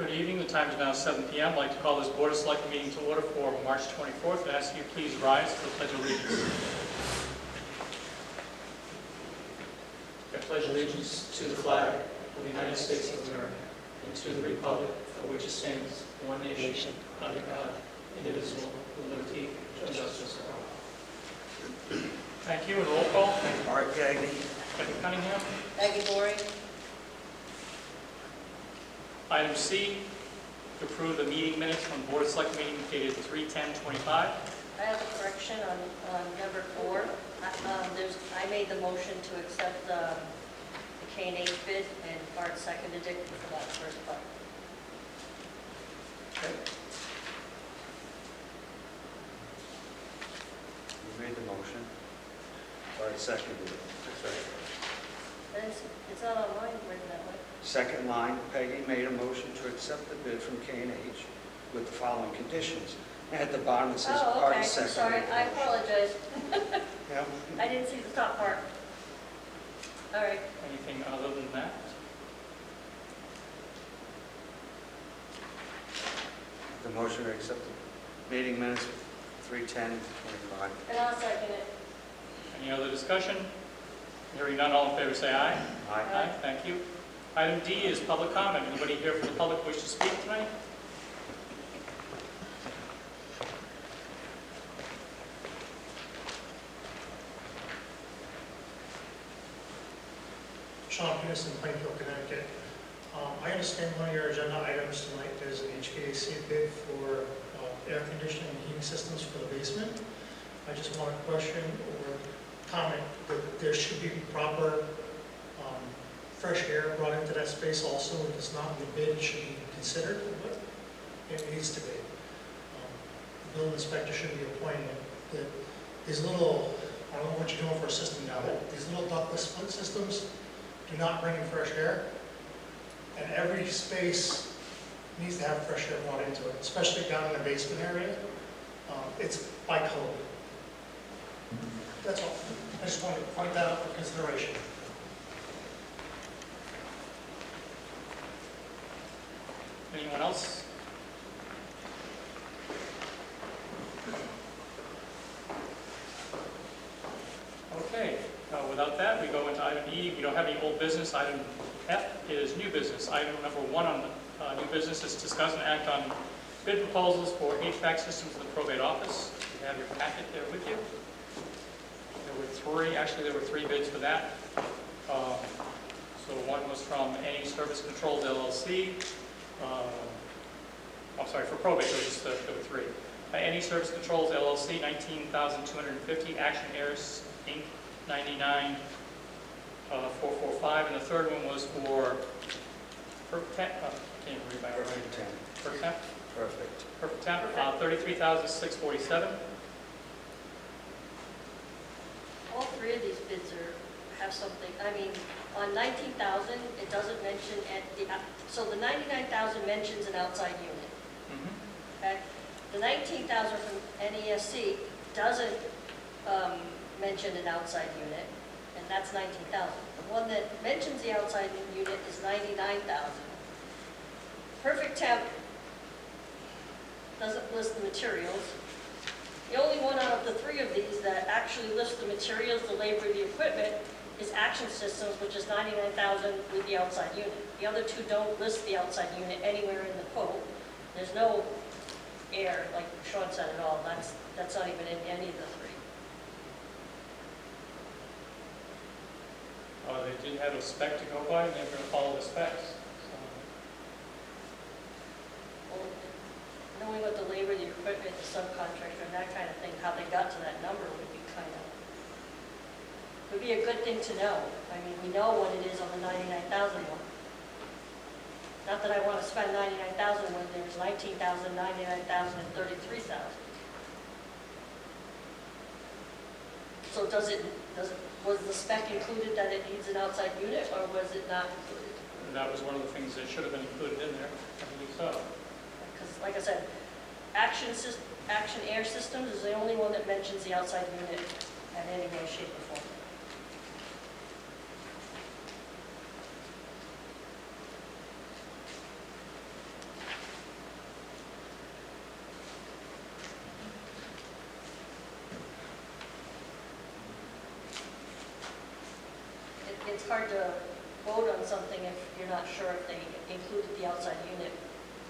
Good evening. The time is now 7 p.m. I'd like to call this Board of Selectmen meeting to order for March 24th. I ask you please rise for the Pledge of Allegiance. I pledge allegiance to the flag of the United States of America and to the republic for which it stands, one nation, under God, indivisible, with liberty and justice for all. Thank you. And roll call. Mark Gagnon. Becky Cunningham. Maggie Boring. Item C, to approve the meeting minutes from Board of Selectmen meeting dated 3/10/25. I have a correction on number 4. I made the motion to accept the K&H bid, and Bart seconded it for that first part. Okay. You made the motion. Bart seconded it. And it's not online written that way. Second line, Peggy made a motion to accept the bid from K&H with the following conditions. And at the bottom it says Oh, Bart okay, I'm seconded. sorry, I the motion. apologize. Yeah. I didn't see the top part. All right, Anything other than that? The motion to accept the meeting minutes of 3/10/25. and I'll second it. Any other discussion? Hearing none, all in favor say aye. Aye. Thank you. Item D is public comment. Anybody here from the public wish to speak tonight? Sean Peterson, Plainfield, Connecticut. I understand one of your agenda items tonight is an HVAC bid for air conditioning and heating systems for the basement. I just want to question or comment that there should be proper fresh air brought into that space also. If it's not in the bid, it should be considered, but it needs to be. The building inspector should be appointed. These little, I don't know what you're doing for a system now, but these little ductless split systems do not bring in fresh air, and every space needs to have fresh air brought into it, especially down in the basement area. It's by code. That's all. I just wanted to point that out for consideration. Anyone else? Okay, without that, we go into item E. We don't have any old business. Item F is new business. Item number 1 on new business is discuss and act on bid proposals for HVAC systems in the probate office. You have your packet there with you. There were three bids for that. So one was from Any Service Controls LLC. I'm sorry, for probate, there were 3. Any Service Controls LLC, $19,250. Action Airs Inc., $99,445. And the third one was for Perfect. Can't read my writing. Perfect. Perfect Temp, $33,647. All 3 of these bids have something, I mean, on 19,000, it doesn't mention, so the 99,000 mentions an outside unit. Okay? The 19,000 from NESC doesn't mention an outside unit, and that's 19,000. The one that mentions the outside unit is 99,000. Perfect Temp doesn't list the materials. The only one out of the 3 of these that actually lists the materials, the labor, the equipment, is Action Systems, which is 99,000 with the outside unit. The other 2 don't list the outside unit anywhere in the quote. There's no air, like Sean said at all. That's not even in any of the 3. They did have a spec to go by, and they were going to follow the specs. Well, knowing what the labor, the equipment, the subcontractor, and that kind of thing, how they got to that number would be a good thing to know. I mean, we know what it is on the 99,000 one. Not that I want to spend 99,000 when there's 19,000, 99,000, and 33,000. So was the spec included that it needs an outside unit, or was it not included? And that was one of the things that should have been included in there. I believe so. Because, like I said, Action Air Systems is the only one that mentions the outside unit in any way, shape, or form. it's hard to vote on something if you're not sure if they included the outside unit.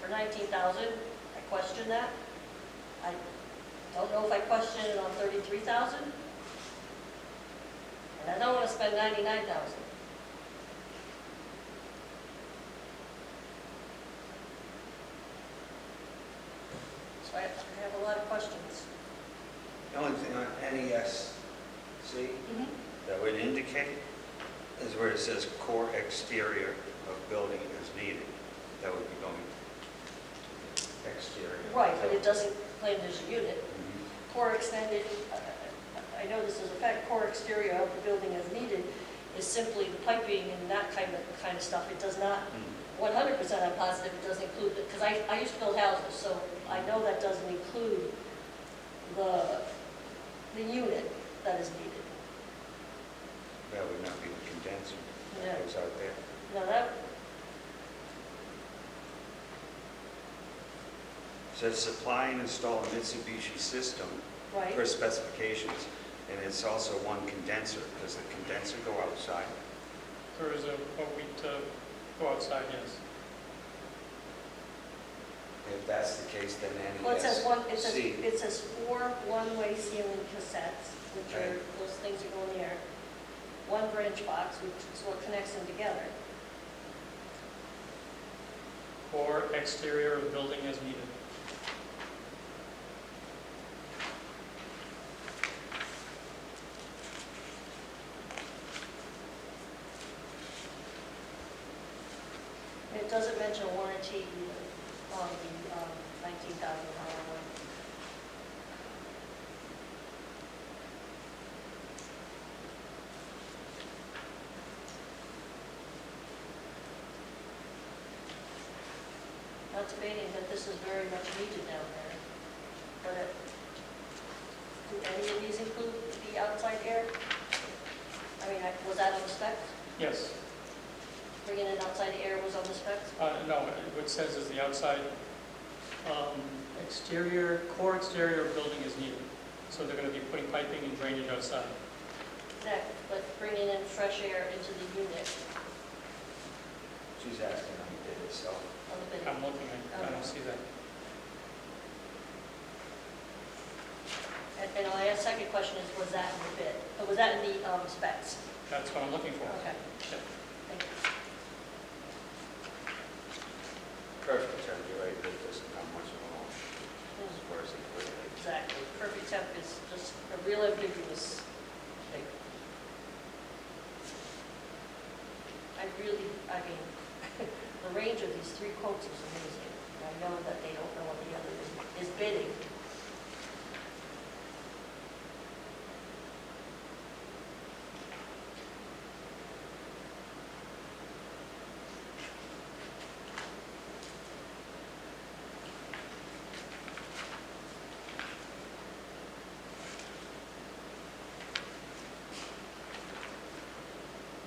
For 19,000, I question that. I don't know if I question it on 33,000. And I don't want to spend 99,000. So I have a lot of questions. The only thing on NESC that would indicate is where it says core exterior of building as needed. That would be going exterior. Right, but it doesn't claim there's a unit. Mhm. Core extended, I know this is a fact, core exterior of the building as needed is simply the piping and that kind of stuff. It does not, 100% I'm positive it doesn't include, because I used to build houses, so I know that doesn't include the unit that is needed. That would not be the condenser Yeah. that goes out there. No, that, It says supply and install a Mitsubishi system right, per specifications, and it's also one condenser. Does the condenser go outside? There is a way to go outside, yes. If that's the case, then well, it says NESC. it says 4 one-way ceiling cassettes, which are, Okay. those things that go in the air. 1 branch box, which is what connects them together. Or exterior of building as needed. It doesn't mention a warranty on the 19,000 one. Not debating that this is very much needed down there, but do any of these include the outside air? I mean, was that on the specs? Yes. Bringing in outside air was on the specs? No, what it says is the outside exterior, core exterior of building is needed. So they're going to be putting piping and drainage outside. Correct, but bringing in fresh air into the unit She's asking on the bid itself. on the bid. I'm looking, I don't see that. And my second question is, was that in the bid? Was that in the specs? That's what I'm looking for. Okay, Yeah. thank you. Perfect temp, you're right, it doesn't come much at all as far as the equipment. Exactly. Perfect temp is just a real ambiguous thing. I mean, the range of these 3 quotes is amazing. And I know that they don't know what the other is bidding.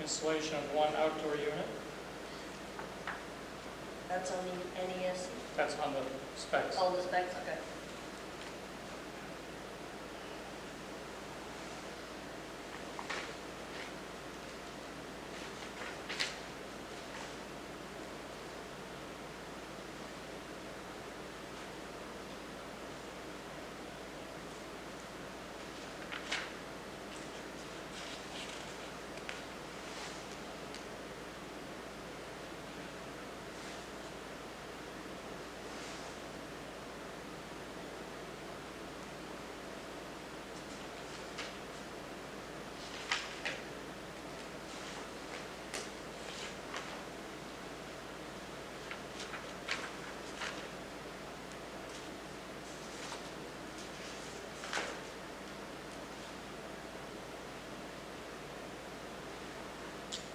Installation of 1 outdoor unit, That's on the NESC? that's on the specs. All the specs, okay.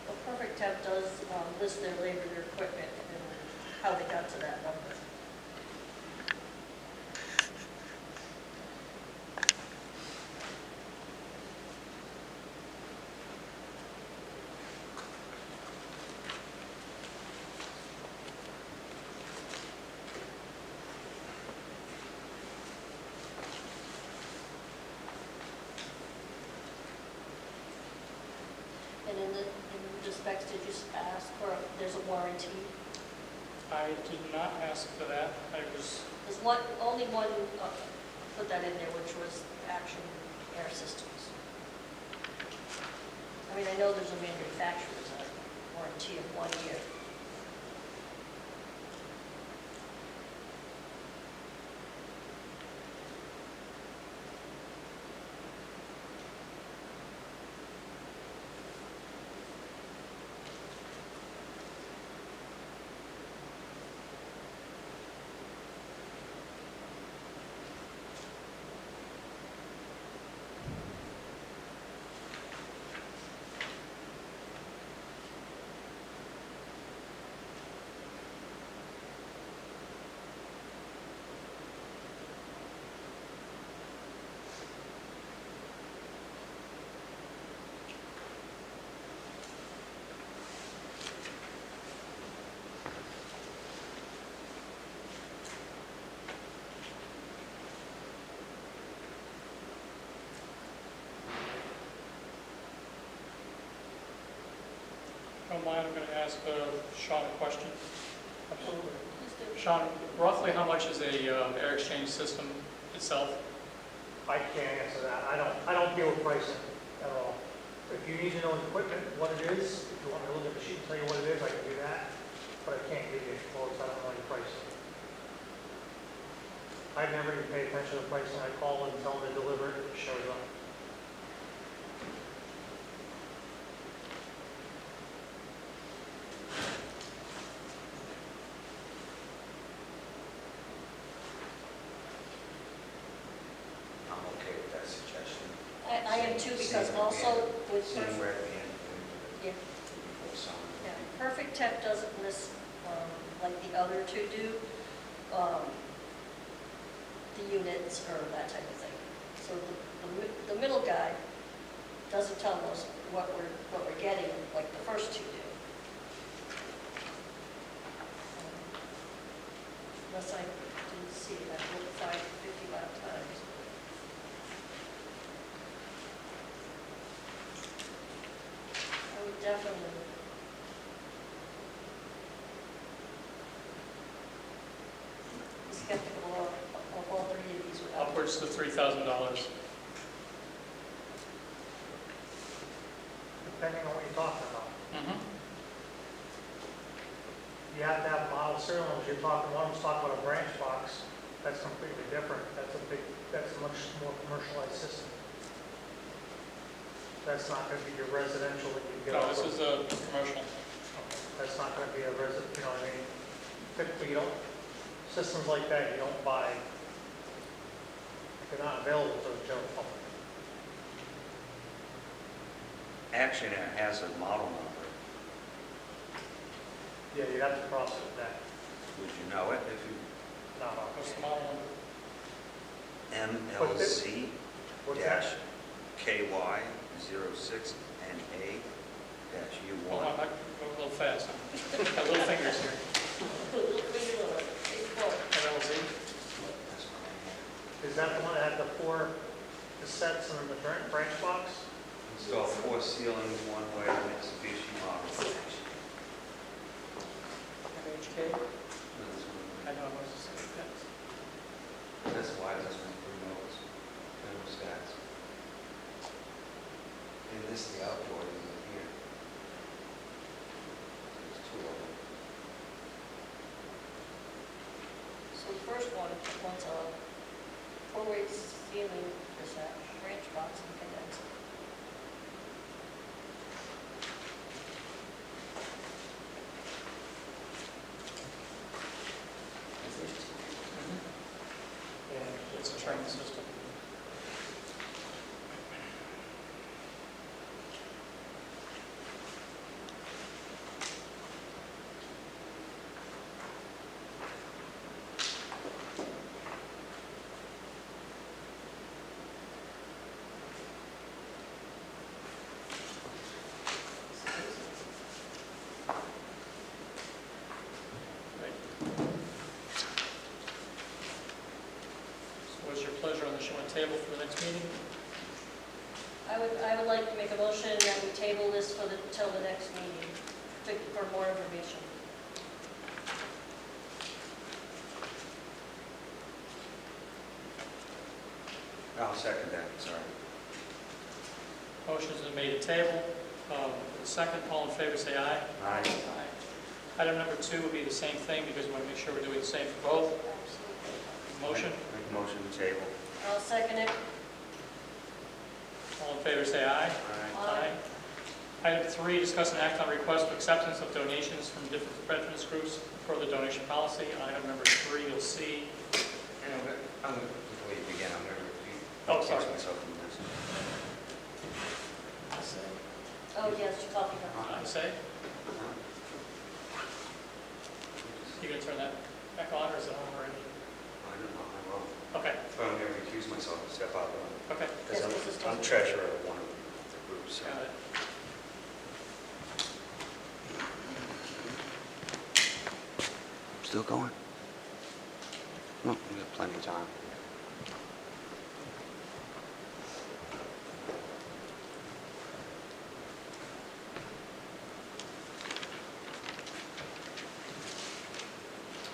Well, Perfect Temp does list their labor, their equipment, and how they got to that number. And in the warranty? I did not ask for that. I was, There's only one put that in there, which was Action Air Systems. I mean, I know there's a manufacturer's warranty of 1 year. don't mind, I'm going to ask Sean a question. Absolutely. Please do. Sean, roughly how much is a air exchange system itself? I can't answer that. I don't deal with pricing at all. If you need to know equipment, what it is, if you want me to look at the sheet and tell you what it is, I can do that. But I can't give you a quote, I don't know any pricing. I never even pay attention to pricing. I call and tell them to deliver it, it shows up. I'm okay with that suggestion. I am too, because also with Same Perfect, red band. yeah, Before summer. yeah, Perfect Temp doesn't list, like the other two do, the units or that type of thing. So the middle guy doesn't tell us what we're getting, like the first two do. Unless I didn't see it, I've looked 55 times. I would definitely be skeptical of all three of these without. Upwards to $3,000. Depending on what you're talking about. Mm-hmm. You have to have model serial numbers. You're talking, one of them's talking about a branch box. That's completely different. That's a much more commercialized system. That's not going to be your residential that you get. No, off this of. is a commercial. That's not going to be a resident, you know what I mean? Typically, you don't, systems like that, you don't buy, they're not available to the general public. Action Air has a model number. Yeah, you'd have to cross it with that. Would you know it if you, Not on. What's the model number? MLZ What's dash that? KY 06 NA dash Hold on, U1. I go a little fast. Got little fingers here. MLZ? That's what I have. Is that the one that had the four cassettes and then the branch box? Install 4 ceilings, 1 way Mitsubishi model. MHK? I know, I was just saying that. That's why this one promotes thermostats. And this, the outdoor is in here. There's 2 of them. So the first one wants a four-way ceiling, is that branch box and condenser. Mm-hmm. It's a train system. Right. So what's your pleasure on this? You want to table for the next meeting? I would like to make a motion that we table this till the next meeting for more information. I'll second that, sorry. Motion's been made to table. Second, all in favor, say aye. Aye. Aye. Item number 2 will be the same thing because we want to make sure we're doing the same for both. Absolutely. Motion, Make a motion to table. I'll second it. all in favor, say aye. Aye. Aye. Item 3, discuss and act on request for acceptance of donations from different veterans groups per the donation policy. Item number 3, you'll see. Before you begin, I'm going to repeat. Oh, sorry. Myself in this. Oh, yes, coffee house. I say, you going to turn that back on, or is it on already? I don't know, I will. Okay, But I'm going to recuse myself and step out of it. okay, Yes, Because Mrs. I'm Thompson. treasurer of one of the groups. so. got it. Still going? No, we got plenty of time.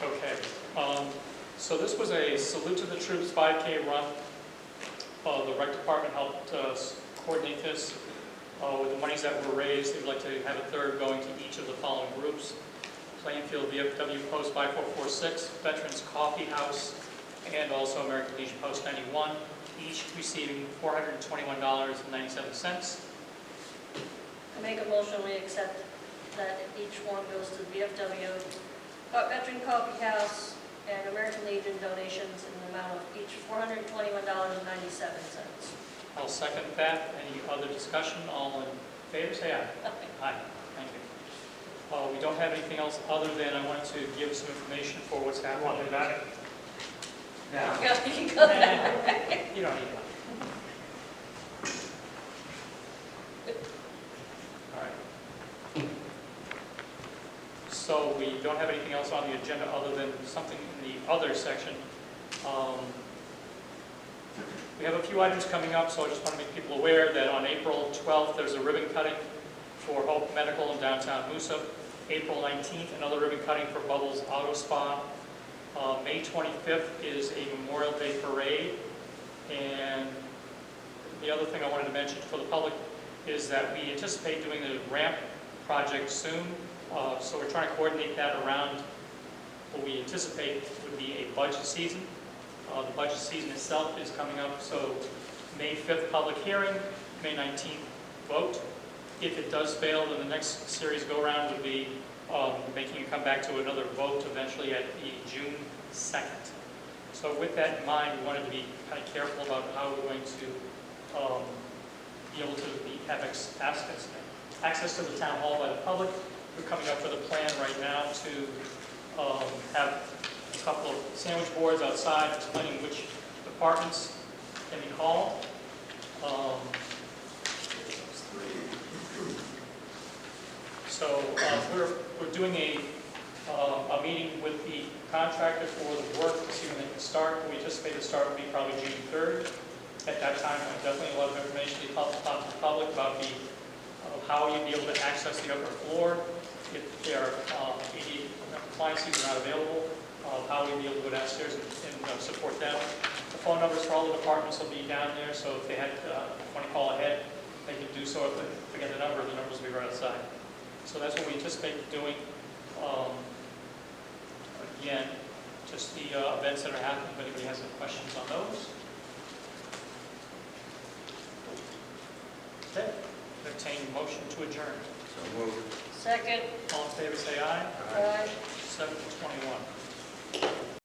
Okay, so this was a Salute to the Troops 5K run. The rec department helped us coordinate this. With the monies that were raised, they'd like to have a third going to each of the following groups: Plainfield VFW Post 5446, Veterans Coffee House, and also American Legion Post 91, each receiving $421.97. I make a motion, we accept that each one goes to VFW, Veteran Coffee House, and American Legion donations in the amount of each $421.97. I'll second that. Any other discussion? All in favor, say aye. Aye. Thank you. We don't have anything else other than I wanted to give some information for what's happening. about it? Now, You can go there. you don't need that. All right. So we don't have anything else on the agenda other than something in the other section. We have a few items coming up, so I just want to make people aware that on April 12th, there's a ribbon cutting for Hope Medical in downtown Moosup. April 19th, another ribbon cutting for Bubbles Auto Spa. May 25th is a Memorial Day parade. And the other thing I wanted to mention for the public is that we anticipate doing the ramp project soon. So we're trying to coordinate that around what we anticipate would be a budget season. The budget season itself is coming up, so May 5th public hearing, May 19th vote. If it does fail, then the next series go-around would be making it come back to another vote eventually at the June 2nd. So with that in mind, we wanted to be kind of careful about how we're going to be able to have access to the town hall by the public. We're coming up with a plan right now to have a couple of sandwich boards outside explaining which departments can be called. So we're doing a meeting with the contractor for the work to see when they can start. We anticipate the start will be probably June 3rd. At that time, definitely a lot of information to be talked to the public about how you'd be able to access the upper floor. If there are ADA compliance seats are not available, how we'd be able to go downstairs and support them. The phone numbers for all the departments will be down there, so if they want to call ahead, they can do so. If they forget the numbers will be right outside. So that's what we anticipate doing. Again, just the events that are happening, if anybody has any questions on those. Okay, entertain motion to adjourn. So moved. Second. All in favor, say aye. Aye. 7:21.